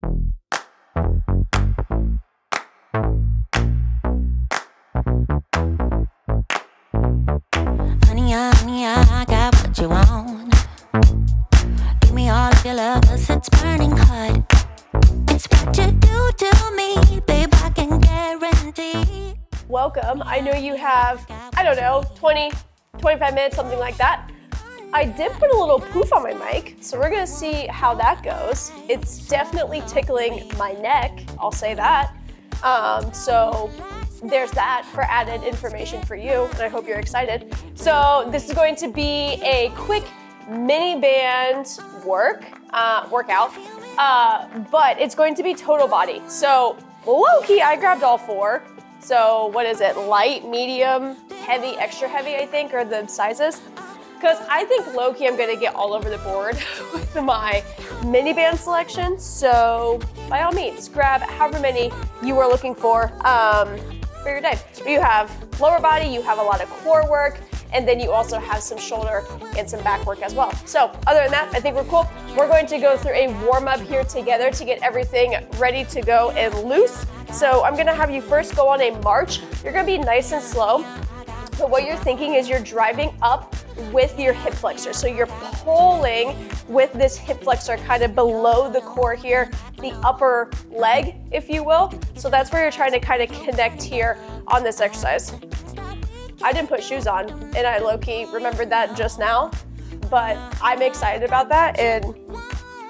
Honey, I got what you want. Give me all of your love, 'cause it's burning hot. It's what you do to me, babe, I can guarantee. Welcome. I know you have, 20, 25 minutes, something like that. I did put a little poof on my mic, so we're gonna see how that goes. It's definitely tickling my neck, I'll say that. So there's that for added information for you, and I hope you're excited. So this is going to be a quick mini band workout, but it's going to be total body. So low-key, I grabbed all four. So what is it? Light, medium, heavy, extra heavy, I think, are the sizes. Because I think low-key I'm gonna get all over the board with my mini band selection. So by all means, grab however many you are looking for your day. You have lower body, you have a lot of core work, and then you also have some shoulder and some back work as well. So other than that, I think we're cool. We're going to go through a warm-up here together to get everything ready to go and loose. So I'm gonna have you first go on a march. You're gonna be nice and slow, but what you're thinking is you're driving up with your hip flexor. So you're pulling with this hip flexor kind of below the core here, the upper leg, if you will. So that's where you're trying to kind of connect here on this exercise. I didn't put shoes on, and I low-key remembered that just now, but I'm excited about that, and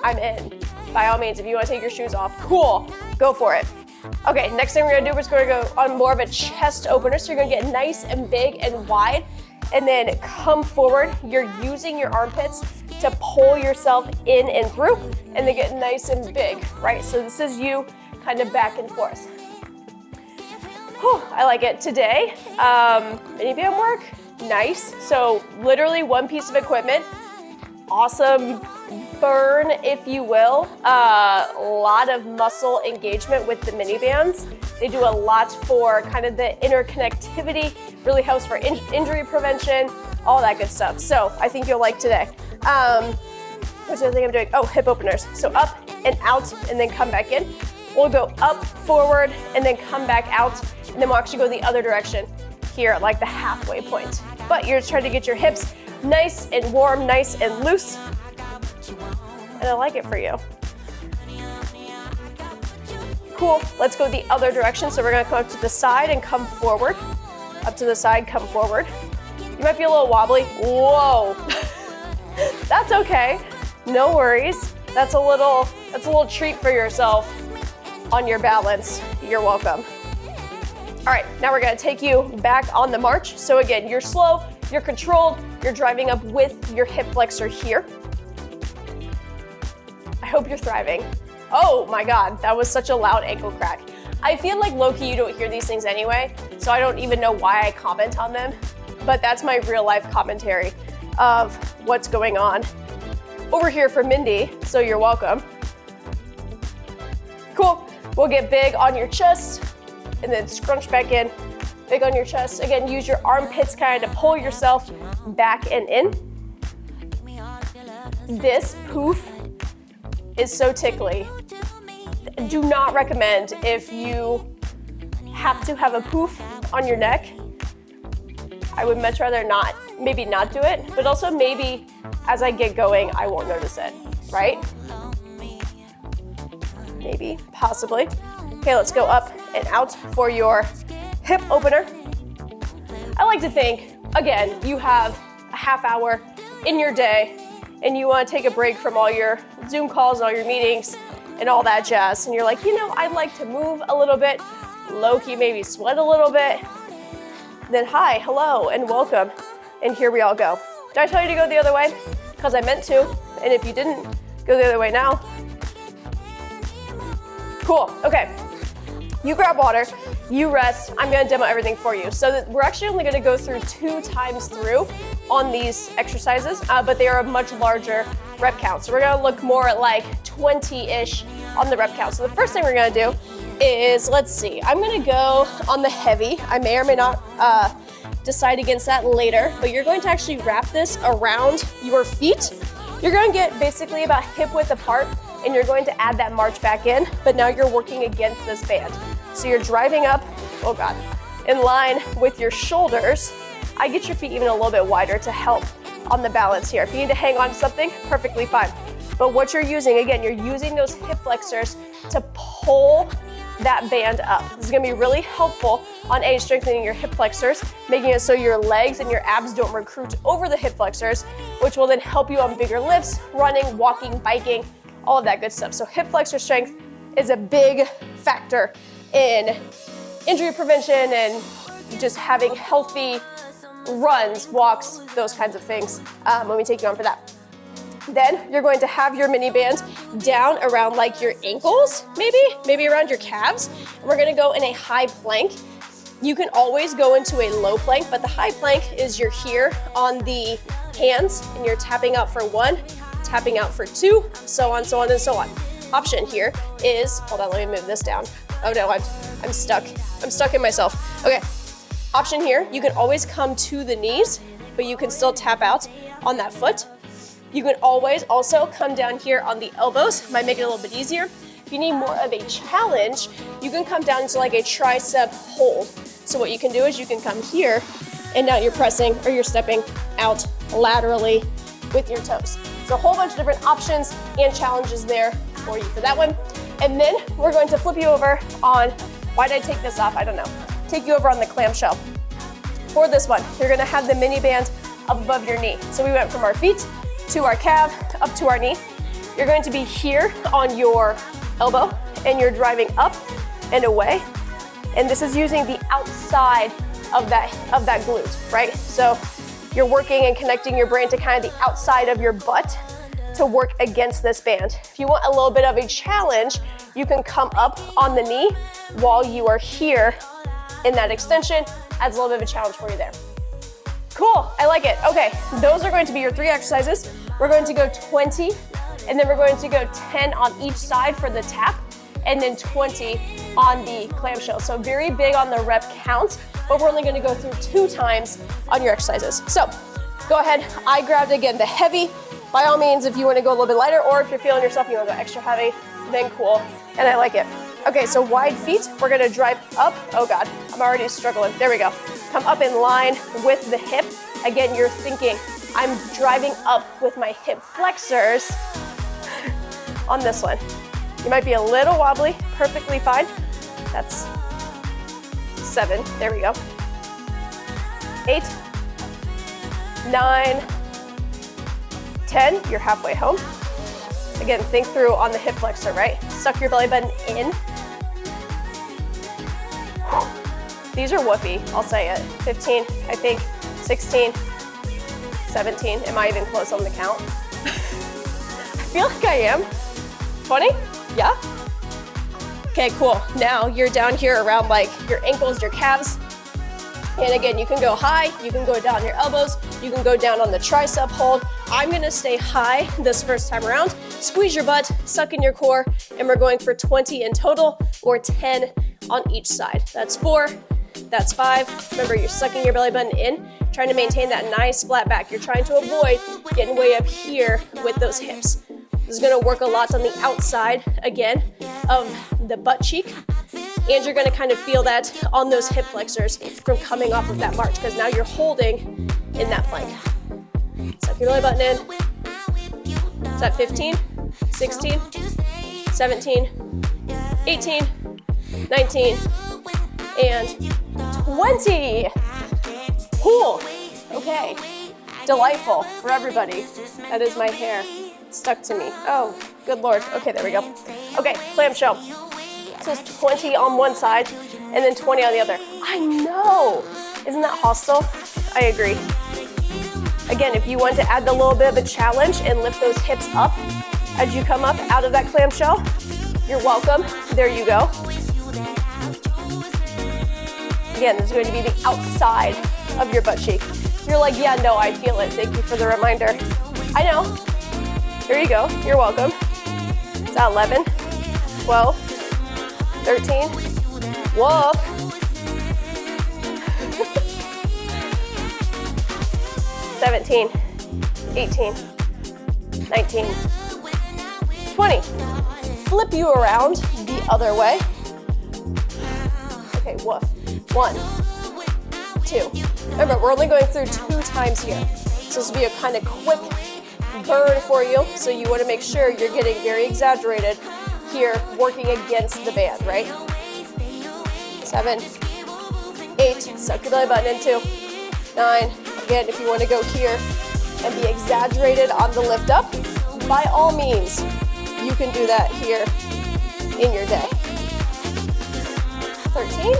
I'm in. By all means, if you want to take your shoes off, cool, go for it. Okay, next thing we're gonna do is we're gonna go on more of a chest opener. So you're gonna get nice and big and wide, and then come forward. You're using your armpits to pull yourself in and through, and then get nice and big, right? So this is you kind of back and forth. Whew, I like it. Today, mini band work, nice. So literally one piece of equipment, awesome burn, if you will. A lot of muscle engagement with the mini bands. They do a lot for kind of the interconnectivity, really helps for injury prevention, all that good stuff. So I think you'll like today. What's the other thing I'm doing? Oh, hip openers. So up and out, and then come back in. We'll go up, forward, and then come back out, and then we'll actually go the other direction here at like the halfway point. But you're just trying to get your hips nice and warm, nice and loose. And I like it for you. Cool, let's go the other direction. So we're gonna come up to the side and come forward. Up to the side, come forward. You might be a little wobbly. Whoa. That's okay, no worries. That's a little treat for yourself on your balance. You're welcome. All right, now we're gonna take you back on the march. So again, you're slow, you're controlled, you're driving up with your hip flexor here. I hope you're thriving. Oh my God, that was such a loud ankle crack. I feel like low-key you don't hear these things anyway, so I don't even know why I comment on them, but that's my real life commentary of what's going on over here for Mindy, so you're welcome. Cool, we'll get big on your chest and then scrunch back in, big on your chest. Again, use your armpits kind of to pull yourself back and in. This poof is so tickly. Do not recommend if you have to have a poof on your neck. I would much rather maybe not do it, but also maybe as I get going, I won't notice it, right? Maybe, possibly. Okay, let's go up and out for your hip opener. I like to think, again, you have a half hour in your day and you want to take a break from all your Zoom calls, all your meetings, and all that jazz. And you're like, I'd like to move a little bit, low-key maybe sweat a little bit. Then hi, hello, and welcome. And here we all go. Did I tell you to go the other way? Because I meant to. And if you didn't, go the other way now. Cool, okay. You grab water, you rest. I'm gonna demo everything for you. So we're actually only gonna go through 2 times through on these exercises, but they are a much larger rep count. So we're gonna look more at like 20-ish on the rep count. So the first thing we're gonna do is, let's see, I'm gonna go on the heavy. I may or may not decide against that later, but you're going to actually wrap this around your feet. You're gonna get basically about hip width apart, and you're going to add that march back in, but now you're working against this band. So you're driving up, oh God, in line with your shoulders. I get your feet even a little bit wider to help on the balance here. If you need to hang on to something, perfectly fine. But what you're using, again, you're using those hip flexors to pull that band up. This is gonna be really helpful on strengthening your hip flexors, making it so your legs and your abs don't recruit over the hip flexors, which will then help you on bigger lifts, running, walking, biking, all of that good stuff. So hip flexor strength is a big factor in injury prevention and just having healthy runs, walks, those kinds of things when we take you on for that. Then you're going to have your mini band down around like your ankles, maybe around your calves. We're gonna go in a high plank. You can always go into a low plank, but the high plank is you're here on the hands and you're tapping out for 1, tapping out for 2, so on, so on, and so on. Option here is, hold on, let me move this down. Oh no, I'm stuck. I'm stuck in myself. Okay, option here, you can always come to the knees, but you can still tap out on that foot. You can always also come down here on the elbows, might make it a little bit easier. If you need more of a challenge, you can come down to like a tricep hold. So what you can do is you can come here and now you're pressing or you're stepping out laterally with your toes. So a whole bunch of different options and challenges there for you for that one. And then we're going to flip you over on, why did I take this off? I don't know. Take you over on the clamshell. For this one, you're gonna have the mini band up above your knee. So we went from our feet to our calf, up to our knee. You're going to be here on your elbow and you're driving up and away. And this is using the outside of that glute, right? So you're working and connecting your brain to kind of the outside of your butt to work against this band. If you want a little bit of a challenge, you can come up on the knee while you are here in that extension. Adds a little bit of a challenge for you there. Cool, I like it. Okay, those are going to be your 3 exercises. We're going to go 20, and then we're going to go 10 on each side for the tap, and then 20 on the clamshell. So very big on the rep count, but we're only gonna go through 2 times on your exercises. So go ahead, I grabbed again the heavy. By all means, if you wanna go a little bit lighter, or if you're feeling yourself, you wanna go extra heavy, then cool, and I like it. Okay, so wide feet, we're gonna drive up. Oh God, I'm already struggling. There we go. Come up in line with the hip. Again, you're thinking, I'm driving up with my hip flexors on this one. You might be a little wobbly, perfectly fine. That's 7, there we go. 8, 9, 10, you're halfway home. Again, think through on the hip flexor, right? Suck your belly button in. These are whoopee, I'll say it. 15, I think, 16, 17. Am I even close on the count? I feel like I am. 20? Yeah? Okay, cool. Now you're down here around like your ankles, your calves. And again, you can go high, you can go down your elbows, you can go down on the tricep hold. I'm gonna stay high this first time around. Squeeze your butt, suck in your core, and we're going for 20 in total, or 10 on each side. That's 4, that's 5. Remember, you're sucking your belly button in, trying to maintain that nice flat back. You're trying to avoid getting way up here with those hips. This is gonna work a lot on the outside, again, of the butt cheek. And you're gonna kind of feel that on those hip flexors from coming off of that march, because now you're holding in that plank. Suck your belly button in. Is that 15, 16, 17, 18, 19, and 20. Cool. Okay. Delightful for everybody. That is my hair stuck to me. Oh, good Lord. Okay, there we go. Okay, clamshell. So it's 20 on one side and then 20 on the other. I know. Isn't that hostile? I agree. Again, if you want to add a little bit of a challenge and lift those hips up as you come up out of that clamshell, you're welcome. There you go. Again, this is going to be the outside of your butt cheek. You're like, yeah, no, I feel it. Thank you for the reminder. I know. There you go. You're welcome. Is that 11, 12, 13, woof. 17, 18, 19, 20. flip you around the other way. Okay, woof. 1, 2. Remember, we're only going through 2 times here. So this will be a kind of quick burn for you. So you want to make sure you're getting very exaggerated here, working against the band, right? 7, 8, suck your belly button into. 9, again, if you want to go here and be exaggerated on the lift up, by all means, you can do that here in your day. 13,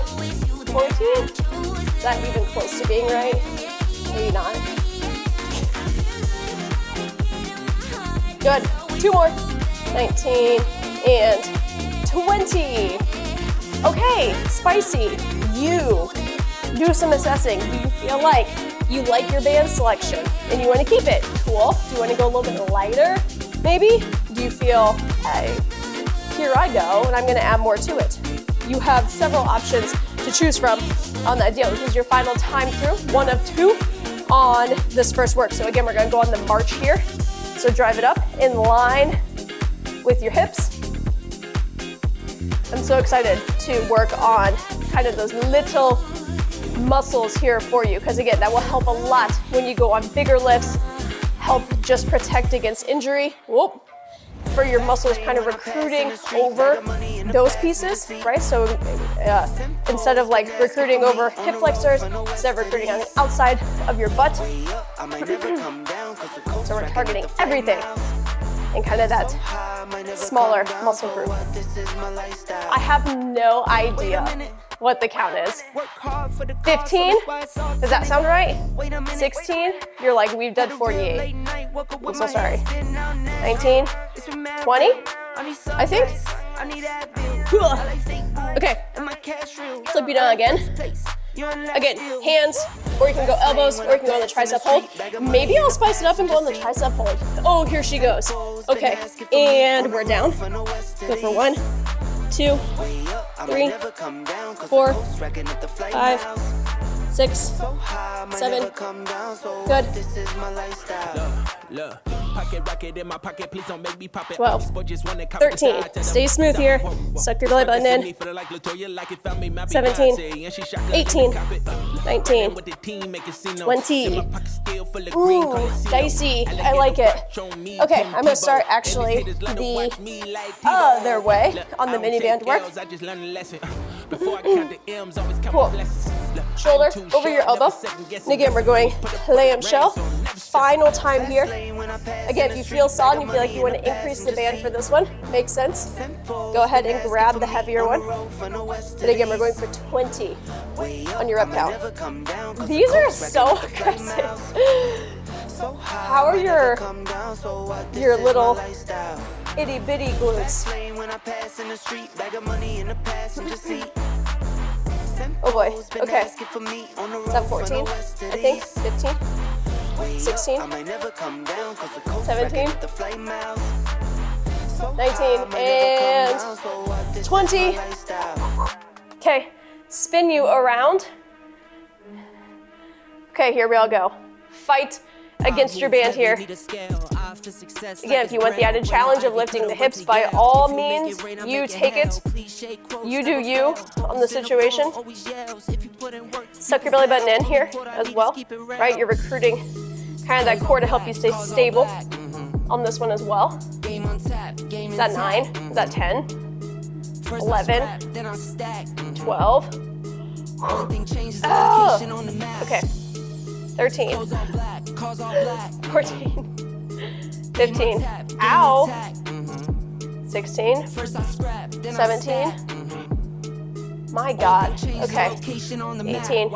14, is that even close to being right? Maybe not. Good, 2 more. 19 and 20. Okay, spicy. You do some assessing. Do you feel like you like your band selection and you want to keep it? Cool. Do you want to go a little bit lighter? Maybe? Do you feel, hey, here I go, and I'm going to add more to it? You have several options to choose from on that deal. This is your final time through, 1 of 2 on this first work. So again, we're going to go on the march here. So drive it up in line with your hips. I'm so excited to work on kind of those little muscles here for you, because again, that will help a lot when you go on bigger lifts, help just protect against injury. Whoop. For your muscles kind of recruiting over those pieces, right? So instead of like recruiting over hip flexors, instead of recruiting on the outside of your butt. So we're targeting everything in kind of that smaller muscle group. I have no idea what the count is. 15, does that sound right? 16, you're like, we've done 48. I'm so sorry. 19, 20, I think. Okay, flip you down again. Again, hands, or you can go elbows, or you can go on the tricep hold. Maybe I'll spice it up and go on the tricep hold. Oh, here she goes. Okay, and we're down. Go for 1, 2, 3, 4, 5, 6, 7. Good. 12, 13. Stay smooth here. Suck your belly button in. 17, 18, 19, 20. Ooh, dicey. I like it. Okay, I'm gonna start actually the other way on the mini band work. Cool. Shoulder over your elbow. And again, we're going clamshell. Final time here. Again, if you feel solid and you feel like you want to increase the band for this one, makes sense. Go ahead and grab the heavier one. And again, we're going for 20 on your rep count. These are so aggressive. How are your little itty bitty glutes? Oh boy, okay. Is that 14? I think, 15, 16, 17, 19, and 20. Okay, spin you around. Okay, here we all go. Fight against your band here. Again, if you want the added challenge of lifting the hips, by all means, you take it. You do you on the situation. Suck your belly button in here as well, right? You're recruiting kind of that core to help you stay stable on this one as well. Is that 9? Is that 10? 11? 12? Oh. Okay. 13. 14. 15. Ow. 16. 17. My God. Okay. 18.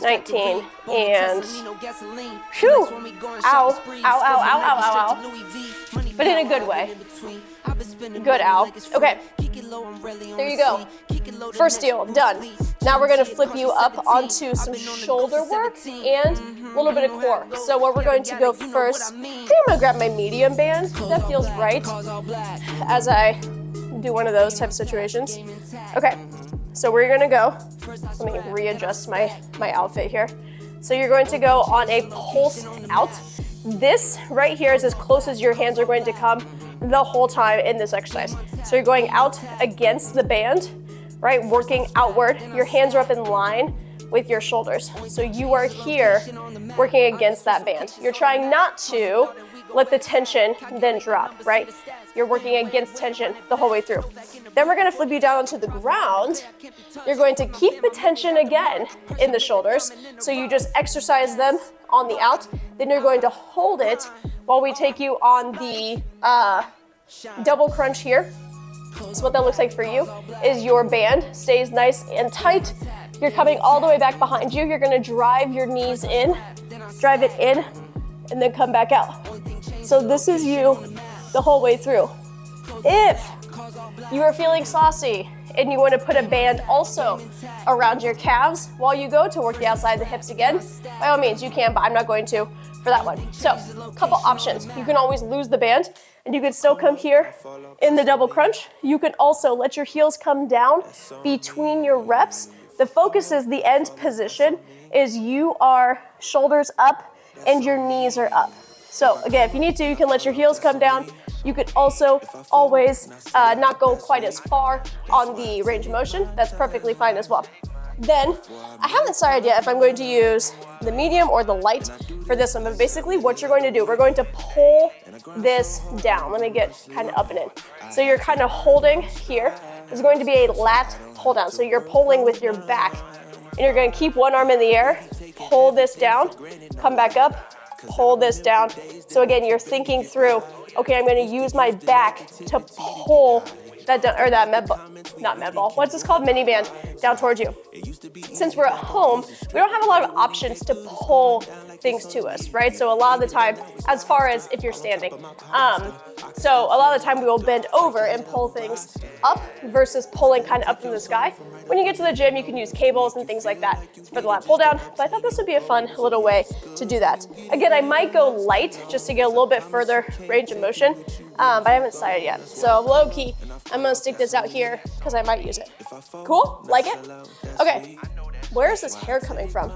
19. And whew. Ow. Ow, ow, ow, ow, ow, ow. But in a good way. Good, ow. Okay. There you go. First deal, done. Now we're gonna flip you up onto some shoulder work and a little bit of core. So what we're going to go first, I think I'm gonna grab my medium band. That feels right as I do one of those type of situations. Okay, so we're gonna go, let me readjust my outfit here. So you're going to go on a pulse out. This right here is as close as your hands are going to come the whole time in this exercise. So you're going out against the band, right? Working outward. Your hands are up in line with your shoulders. So you are here working against that band. You're trying not to let the tension then drop, right? You're working against tension the whole way through. Then we're gonna flip you down onto the ground. You're going to keep the tension again in the shoulders. So you just exercise them on the out. Then you're going to hold it while we take you on the double crunch here. So what that looks like for you is your band stays nice and tight. You're coming all the way back behind you. You're gonna drive your knees in, drive it in, and then come back out. So this is you the whole way through. If you are feeling saucy and you want to put a band also around your calves while you go to work the outside of the hips again, by all means you can, but I'm not going to for that one. So a couple options. You can always lose the band and you can still come here in the double crunch. You can also let your heels come down between your reps. The focus is the end position is you are shoulders up and your knees are up. So again, if you need to, you can let your heels come down. You could also always not go quite as far on the range of motion. That's perfectly fine as well. Then, I haven't decided yet if I'm going to use the medium or the light for this one, but basically what you're going to do, we're going to pull this down. Let me get kind of up and in. So you're kind of holding here. There's going to be a lat pull down. So you're pulling with your back, and you're going to keep one arm in the air, pull this down, come back up, pull this down. So again, you're thinking through, okay, I'm going to use my back to pull that down, or that med ball, not med ball, what's this called? Mini band down towards you. Since we're at home, we don't have a lot of options to pull things to us, right? So a lot of the time, as far as if you're standing, so a lot of the time we will bend over and pull things up versus pulling kind of up from the sky. When you get to the gym, you can use cables and things like that for the lat pull down, but I thought this would be a fun little way to do that. Again, I might go light just to get a little bit further range of motion, but I haven't decided yet. So low key, I'm gonna stick this out here because I might use it. Cool? Like it? Okay, where is this hair coming from?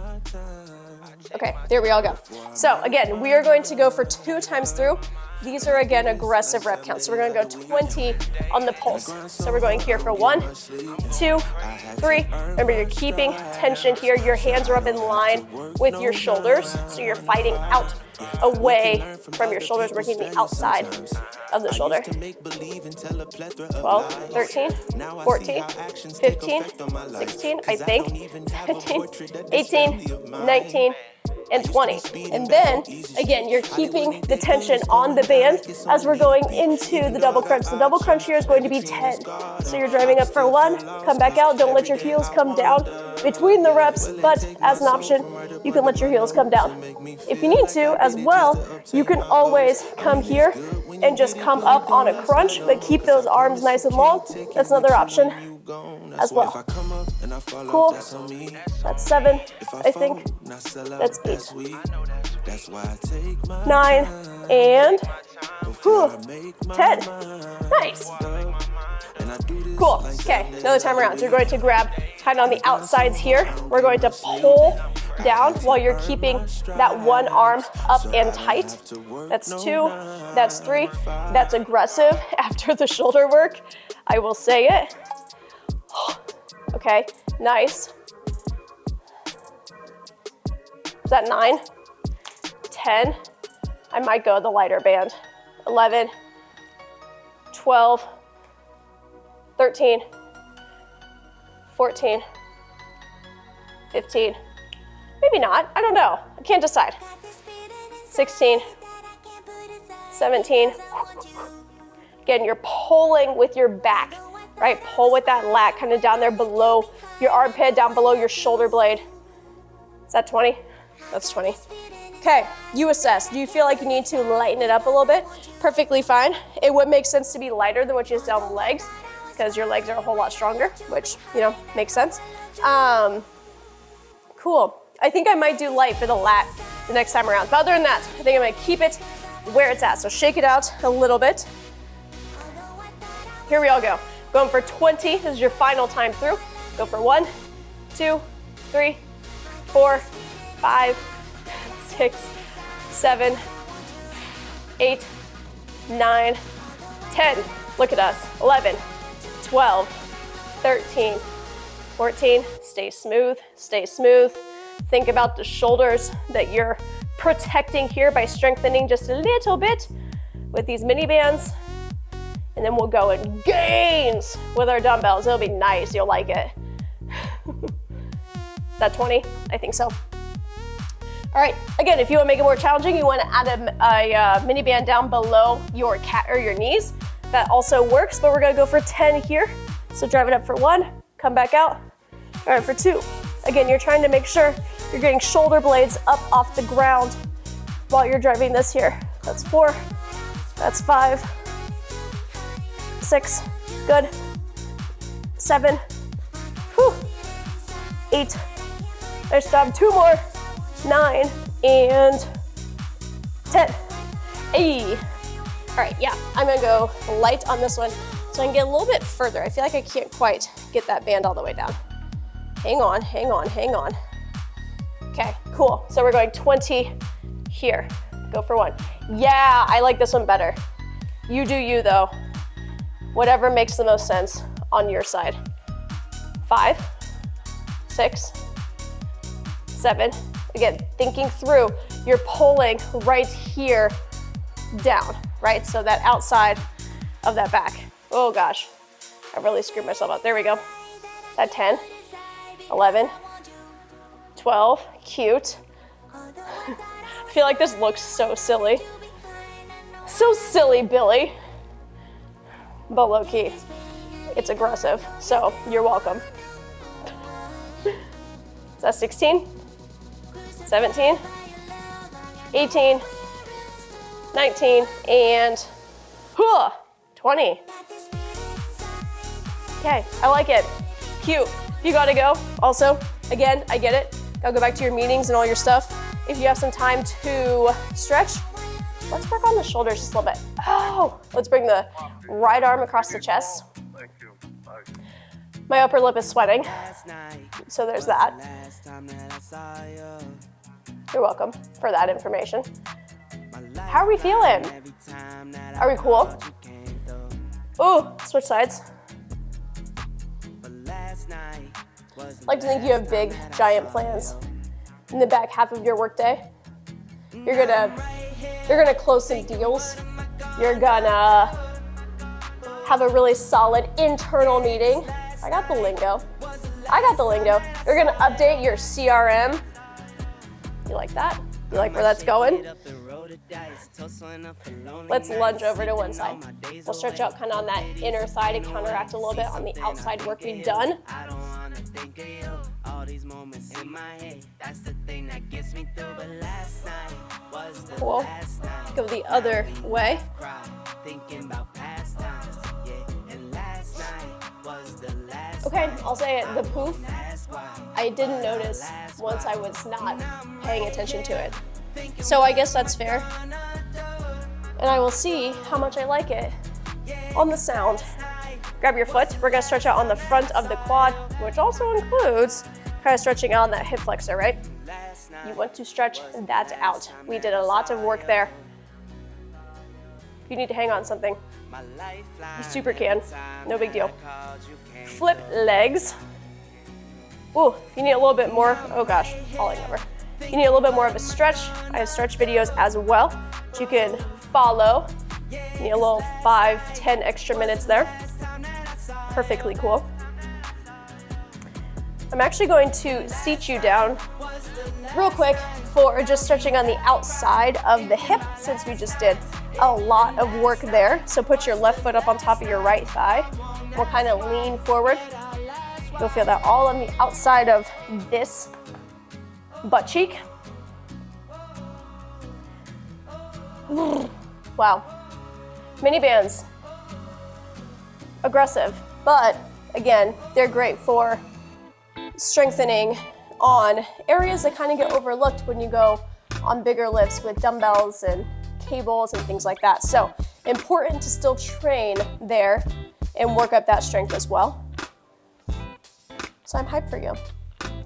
Okay, there we all go. So again, we are going to go for 2 times through. These are, again, aggressive rep counts. So we're gonna go 20 on the pulse. So we're going here for 1, 2, 3. Remember, you're keeping tension here. Your hands are up in line with your shoulders. So you're fighting out away from your shoulders, working the outside of the shoulder. 12, 13, 14, 15, 16, I think, 17, 18, 19, and 20. And then, again, you're keeping the tension on the band as we're going into the double crunch. The double crunch here is going to be 10. So you're driving up for 1, come back out. Don't let your heels come down between the reps, but as an option, you can let your heels come down. If you need to, as well, you can always come here and just come up on a crunch, but keep those arms nice and long. That's another option as well. Cool. That's 7, I think. That's 8. 9, and 10. Nice. Cool. Okay, another time around. So you're going to grab kind of on the outsides here. We're going to pull down while you're keeping that one arm up and tight. That's 2, that's 3. That's aggressive after the shoulder work. I will say it. Okay, nice. Is that 9? 10. I might go the lighter band. 11, 12, 13, 14, 15. Maybe not, I don't know. I can't decide. 16, 17. Again, you're pulling with your back, right? Pull with that lat kind of down there below your armpit, down below your shoulder blade. Is that 20? That's 20. Okay, you assess. Do you feel like you need to lighten it up a little bit? Perfectly fine. It would make sense to be lighter than what you just down the legs because your legs are a whole lot stronger, which, you know, makes sense. Cool. I think I might do light for the lat the next time around. But other than that, I think I'm gonna keep it where it's at. So shake it out a little bit. Here we all go. Going for 20, this is your final time through. Go for 1, 2, 3, 4, 5, 6, 7, 8, 9, 10. Look at us. 11, 12, 13, 14. Stay smooth, stay smooth. Think about the shoulders that you're protecting here by strengthening just a little bit with these mini bands. And then we'll go in gains with our dumbbells. It'll be nice, you'll like it. Is that 20? I think so. All right, again, if you want to make it more challenging, you want to add a mini band down below your your knees. That also works, but we're gonna go for 10 here. So drive it up for 1, come back out. All right, for 2. Again, you're trying to make sure you're getting shoulder blades up off the ground while you're driving this here. That's 4, that's 5, 6, good, 7, whew, 8, nice job, 2 more, 9, and 10. Hey. All right, yeah, I'm gonna go light on this one so I can get a little bit further. I feel like I can't quite get that band all the way down. Hang on, hang on, hang on. Okay, cool, so we're going 20 here. Go for 1. Yeah, I like this one better. You do you though. Whatever makes the most sense on your side. 5, 6, 7. Again, thinking through, you're pulling right here down, right? So that outside of that back. Oh gosh, I really screwed myself up. There we go. Is that 10, 11, 12, cute. I feel like this looks so silly. So silly, Billy. But low key, it's aggressive, so you're welcome. Is that 16? 17? 18? 19? And 20. Okay, I like it. Cute. You gotta go. Also, again, I get it. Gotta go back to your meetings and all your stuff. If you have some time to stretch, let's work on the shoulders just a little bit. Oh, let's bring the right arm across the chest. My upper lip is sweating, so there's that. You're welcome for that information. How are we feeling? Are we cool? Ooh, switch sides. I like to think you have big, giant plans in the back half of your workday. You're gonna close some deals. You're gonna have a really solid internal meeting. I got the lingo. I got the lingo. You're gonna update your CRM. You like that? You like where that's going? Let's lunge over to one side. We'll stretch out kind of on that inner thigh to counteract a little bit on the outside work we've done. Cool. Go the other way. Okay, I'll say it, the poof, I didn't notice once I was not paying attention to it. So I guess that's fair. And I will see how much I like it on the sound. Grab your foot. We're gonna stretch out on the front of the quad, which also includes kind of stretching out on that hip flexor, right? You want to stretch that out. We did a lot of work there. If you need to hang on something, you super can. No big deal. Flip legs. Ooh, if you need a little bit more, oh gosh, falling over. You need a little bit more of a stretch. I have stretch videos as well that you can follow. You need a little 5-10 extra minutes there. Perfectly cool. I'm actually going to seat you down real quick for just stretching on the outside of the hip, since we just did a lot of work there. So put your left foot up on top of your right thigh. We'll kind of lean forward. You'll feel that all on the outside of this butt cheek. Wow. Mini bands. Aggressive, but again, they're great for strengthening on areas that kind of get overlooked when you go on bigger lifts with dumbbells and cables and things like that. So important to still train there and work up that strength as well. So I'm hyped for you.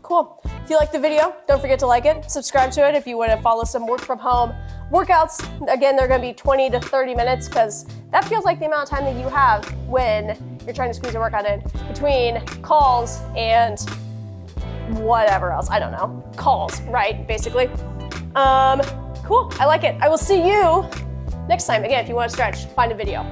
Cool. If you like the video, don't forget to like it, subscribe to it if you want to follow some work from home workouts. Again, they're going to be 20 to 30 minutes because that feels like the amount of time that you have when you're trying to squeeze a workout in between calls and whatever else. I don't know. Calls, right? Basically. Cool. I like it. I will see you next time. Again, if you want to stretch, find a video.